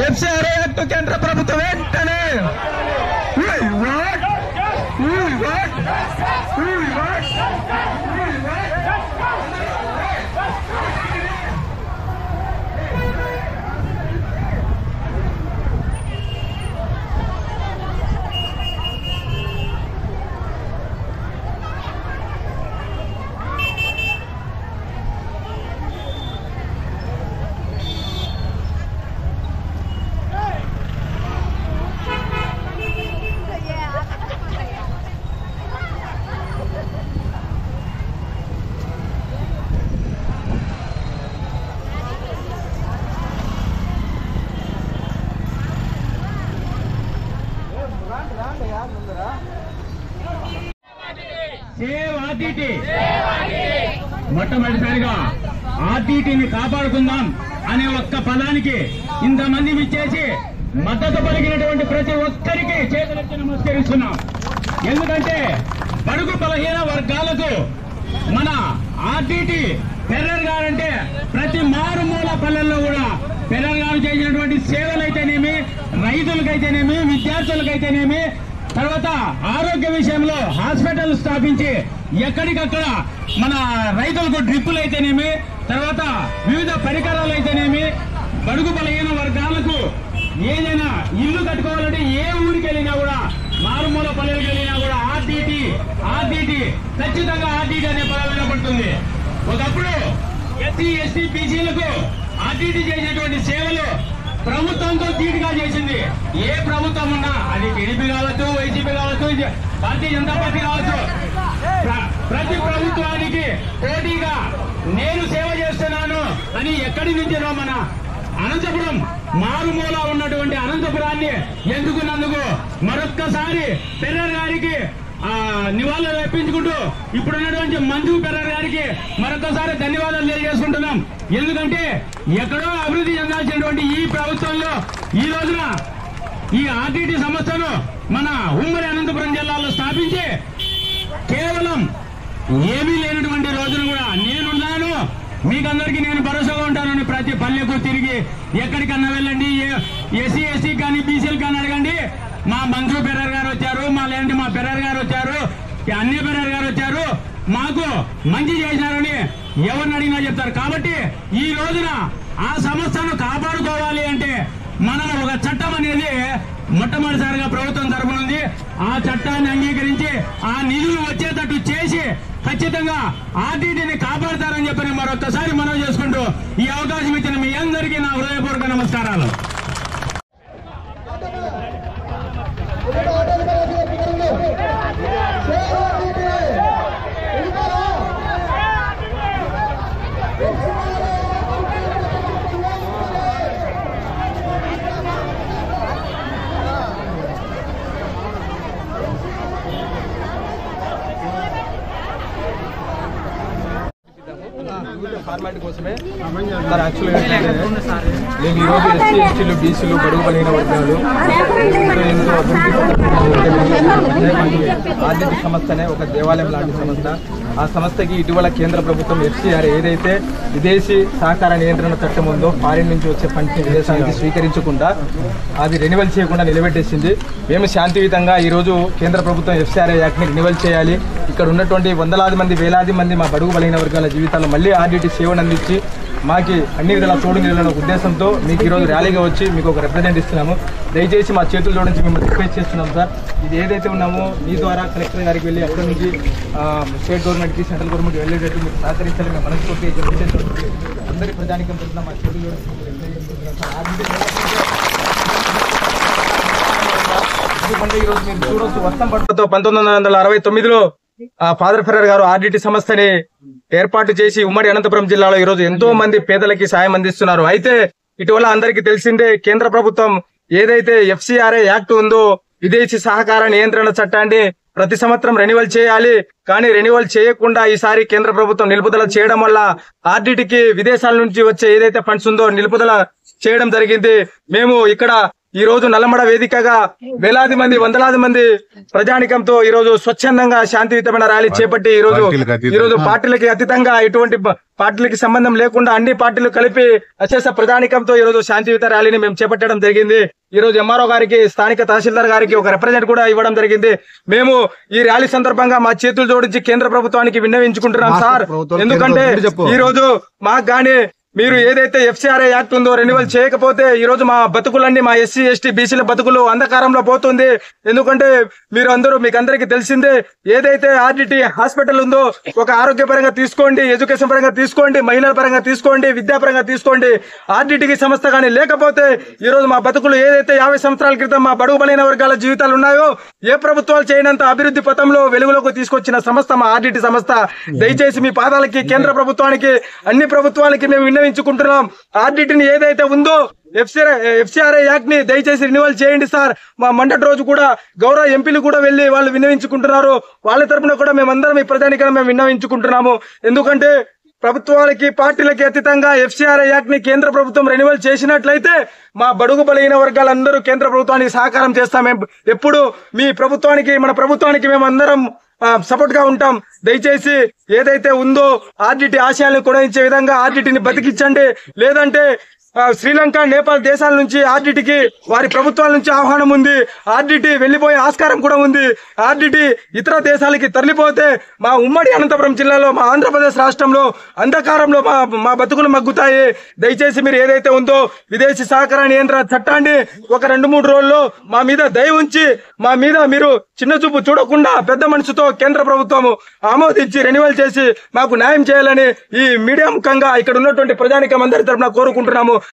FCRA act కేంద్ర ప్రభుత్వం వెంటనే మొట్టమొదటిసారిగా ఆర్టీటీని కాపాడుకుందాం అనే ఒక్క పదానికి ఇంతమంది విచ్చేసి మద్దతు పలికినటువంటి ప్రతి ఒక్కరికి చేతులెత్తి నమస్కరిస్తున్నాం. ఎందుకంటే బడుగు బలహీన వర్గాలకు మన ఆర్టీటీ పెర్రర్ గారంటే ప్రతి మారుమూల పల్లెల్లో కూడా పెర్రర్ గారు చేసినటువంటి సేవలైతేనేమి, రైతులకైతేనేమి, విద్యార్థులకైతేనేమి, తర్వాత ఆరోగ్య విషయంలో హాస్పిటల్ స్థాపించి ఎక్కడికక్కడ మన రైతులకు డ్రిప్పులు అయితేనేమి, తర్వాత వివిధ పరికరాలు అయితేనేమి, బడుగు బలహీన వర్గాలకు ఏదైనా ఇల్లు కట్టుకోవాలంటే ఏ ఊరికి వెళ్ళినా కూడా, మారుమూల పల్లెలకు వెళ్ళినా కూడా ఆర్టీటీ ఖచ్చితంగా ఆర్టీటీ అనే పదం వినపడుతుంది. ఒకప్పుడు ఎస్సీ ఎస్టీ బీసీలకు ఆర్టీటీ చేసినటువంటి సేవలు ప్రభుత్వంతో ధీటుగా చేసింది. ఏ ప్రభుత్వం ఉన్నా, అది టీడీపీ కావచ్చు, వైసీపీ కావచ్చు, భారతీయ జనతా పార్టీ కావచ్చు, ప్రతి ప్రభుత్వానికి పోటీగా నేను సేవ చేస్తున్నాను అని ఎక్కడి నుంచినో మన అనంతపురం మారుమూల ఉన్నటువంటి అనంతపురాన్ని ఎందుకున్నందుకు మరొక్కసారి పెర్రర్ గారికి నివాళులు అర్పించుకుంటూ ఇప్పుడున్నటువంటి మంజు పెర్రర్ గారికి మరొకసారి ధన్యవాదాలు తెలియజేసుకుంటున్నాం. ఎందుకంటే ఎక్కడో అభివృద్ధి చెందాల్సినటువంటి ఈ ప్రభుత్వంలో ఈ రోజున ఈ ఆర్టీటీ సంస్థను మన ఉమ్మడి అనంతపురం జిల్లాలో స్థాపించి కేవలం ఏమీ లేనటువంటి రోజును కూడా నేనున్నాను, మీకందరికీ నేను భరోసాగా ఉంటానని ప్రతి పల్లెకు తిరిగి ఎక్కడికన్నా వెళ్ళండి, ఎస్సీ ఎస్సీ కానీ బీసీలు కానీ అడగండి, మా మంజు పెర్రర్ గారు వచ్చారు, మా పెర్రర్ గారు వచ్చారు, అన్ని పెర్రర్ గారు వచ్చారు, మాకు మంచి చేసినారని ఎవరిని అడిగినా చెప్తారు. కాబట్టి ఈ రోజున ఆ సంస్థను కాపాడుకోవాలి అంటే మనం ఒక చట్టం అనేది మొట్టమొదటిసారిగా ప్రభుత్వం తరఫున ఉంది. ఆ చట్టాన్ని అంగీకరించి ఆ నిధులు వచ్చేటట్టు చేసి ఖచ్చితంగా ఆర్టీటీని కాపాడతారని చెప్పని మరొకసారి మనవి చేసుకుంటూ ఈ అవకాశం ఇచ్చిన మీ అందరికీ నా హృదయపూర్వక నమస్కారాలు. ఫార్మాలిటీ కోసమే సార్ యాక్చువల్గా నేను ఈరోజు ఎస్సీ ఎస్టీలు బీసీలు బడుగు బలహీన వర్గాలు ఎంతో ఆర్టీటీ సంస్థ అనే ఒక దేవాలయం లాంటి సంస్థ. ఆ సంస్థకి ఇటీవల కేంద్ర ప్రభుత్వం ఎఫ్సిఆర్ ఏదైతే విదేశీ సహకార నియంత్రణ చట్టం ఉందో, ఫారిన్ నుంచి వచ్చే ఫండ్స్ని విదేశానికి స్వీకరించకుండా అది రెన్యువల్ చేయకుండా నిలబెట్టేసింది. మేము శాంతియుతంగా ఈరోజు కేంద్ర ప్రభుత్వం ఎఫ్సిఆర్ఏ యాక్ట్ని రెన్యువల్ చేయాలి, ఇక్కడ ఉన్నటువంటి వందలాది మంది వేలాది మంది మా బడుగు బలహీన వర్గాల జీవితాల్లో మళ్ళీ ఆర్టీటీ సేవను అందించి మాకి అన్ని విధాల తోడు నిలబడిన ఉద్దేశంతో మీకు ఈరోజు ర్యాలీగా వచ్చి మీకు ఒక రిప్రజెంట్ ఇస్తున్నాము. దయచేసి మా చేతుల జోడించి మేము రిక్వెస్ట్ చేస్తున్నాం సార్. ఇది ఏదైతే ఉన్నామో మీ ద్వారా కలెక్టర్ గారికి వెళ్ళి అక్కడి నుంచి స్టేట్ గవర్నమెంట్కి సెంట్రల్ గవర్నమెంట్ వెళ్ళేటట్టు మీరు సహకరించాలి. మేము మనస్ఫూర్తి అందరి ప్రజానికం పెడుతున్నాం. మా చేతుల జోడించి ఎందుకంటే ఈరోజు మీరు చూడొచ్చు, వర్షం పడటంతో 1969లో ఫాదర్ ఫెర్రర్ గారు ఆర్టీటీ సంస్థని ఏర్పాటు చేసి ఉమ్మడి అనంతపురం జిల్లాలో ఈరోజు ఎంతో మంది పేదలకి సాయం అందిస్తున్నారు. అయితే ఇటీవల అందరికీ తెలిసిందే, కేంద్ర ప్రభుత్వం ఏదైతే ఎఫ్సిఆర్ఏ యాక్ట్ ఉందో, విదేశీ సహకార నియంత్రణ చట్టాన్ని ప్రతి సంవత్సరం రెన్యువల్ చేయాలి. కానీ రెన్యువల్ చేయకుండా ఈసారి కేంద్ర ప్రభుత్వం నిలుపుదల చేయడం వల్ల ఆర్టీటీకి విదేశాల నుంచి వచ్చే ఏదైతే ఫండ్స్ ఉందో నిలుపుదల చేయడం జరిగింది. మేము ఇక్కడ ఈ రోజు నల్లమడ వేదికగా వేలాది మంది వందలాది మంది ప్రజానికంతో ఈ రోజు స్వచ్ఛందంగా శాంతియుతమైన ర్యాలీ చేపట్టి ఈ రోజు పార్టీలకి అతీతంగా ఎటువంటి పార్టీలకి సంబంధం లేకుండా అన్ని పార్టీలు కలిపి అశేష ప్రజానికంతో ఈ రోజు శాంతియుత ర్యాలీని మేము చేపట్టడం జరిగింది. ఈ రోజు ఎంఆర్ఓ గారికి స్థానిక తహసీల్దార్ గారికి ఒక రిప్రజెంట్ కూడా ఇవ్వడం జరిగింది. మేము ఈ ర్యాలీ సందర్భంగా మా చేతులు జోడించి కేంద్ర ప్రభుత్వానికి విన్నవించుకుంటున్నాం సార్. ఎందుకంటే ఈ రోజు మాకు గానీ మీరు ఏదైతే FCRA యాక్ట్ ఉందో రెన్యువల్ చేయకపోతే ఈ రోజు మా బతుకులన్నీ మా SC ST BCల బతుకులు అంధకారంలో పోతుంది. ఎందుకంటే మీకు అందరికీ తెలిసిందే, ఏదైతే RDT హాస్పిటల్ ఉందో ఒక ఆరోగ్యపరంగా తీసుకోండి, ఎడ్యుకేషన్ పరంగా తీసుకోండి, మహిళల పరంగా తీసుకోండి, విద్యాపరంగా తీసుకోండి, RDTకి సంస్థ కానీ లేకపోతే ఈ రోజు మా బతుకులు ఏదైతే 50 సంవత్సరాల క్రితం మా బడుగు బలైన వర్గాల జీవితాలు ఉన్నాయో ఏ ప్రభుత్వాలు చేయనంత అభివృద్ధి పథంలో వెలుగులోకి తీసుకొచ్చిన సంస్థ మా RDT సంస్థ. దయచేసి మీ పాదాలకి కేంద్ర ప్రభుత్వానికి అన్ని ప్రభుత్వాలకి మేము విన్నవించుకుంటున్నాం. RDTని ఏదైతే ఉందో FCRA యాక్ట్ ని దయచేసి రిన్యూవల్ చేయండి సార్. మా మండటి రోజు కూడా గౌరవ ఎంపీలు కూడా వెళ్లి వాళ్ళు విన్నవించుకుంటున్నారు. వాళ్ళ తరపున కూడా మేమందరం ఈ ప్రజానికరం మేము విన్నవించుకుంటున్నాము. ఎందుకంటే ప్రభుత్వాలకి పార్టీలకి అతీతంగా FCRA యాక్ట్ ని కేంద్ర ప్రభుత్వం రెన్యువల్ చేసినట్లయితే మా బడుగు బలహీన వర్గాలందరూ కేంద్ర ప్రభుత్వానికి సహకారం చేస్తాం. ఎప్పుడు మీ ప్రభుత్వానికి మన ప్రభుత్వానికి మేమందరం సపోర్ట్ గా ఉంటాం. దయచేసి ఏదైతే ఉందో RDT ఆశయాలను కొనసాగించే విధంగా RDTని బతికించండి. లేదంటే శ్రీలంక నేపాల్ దేశాల నుంచి RDTకి వారి ప్రభుత్వాల నుంచి ఆహ్వానం ఉంది. RDT వెళ్లిపోయే ఆస్కారం కూడా ఉంది. RDT ఇతర దేశాలకి తరలిపోతే మా ఉమ్మడి అనంతపురం జిల్లాలో మా ఆంధ్రప్రదేశ్ రాష్ట్రంలో అంధకారంలో మా బతుకులు మగ్గుతాయి. దయచేసి మీరు ఏదైతే ఉందో విదేశీ సహకార నియంత్రణ చట్టాన్ని ఒక 2-3 రోజుల్లో మా మీద దయ ఉంచి మా మీద మీరు చిన్న చూపు చూడకుండా పెద్ద మనసుతో కేంద్ర ప్రభుత్వం ఆమోదించి రెన్యువల్ చేసి మాకు న్యాయం చేయాలని ఈ మీడియా ముఖంగా ఇక్కడ ఉన్నటువంటి ప్రజానికం అందరి తరపున కోరుకుంటున్నాము.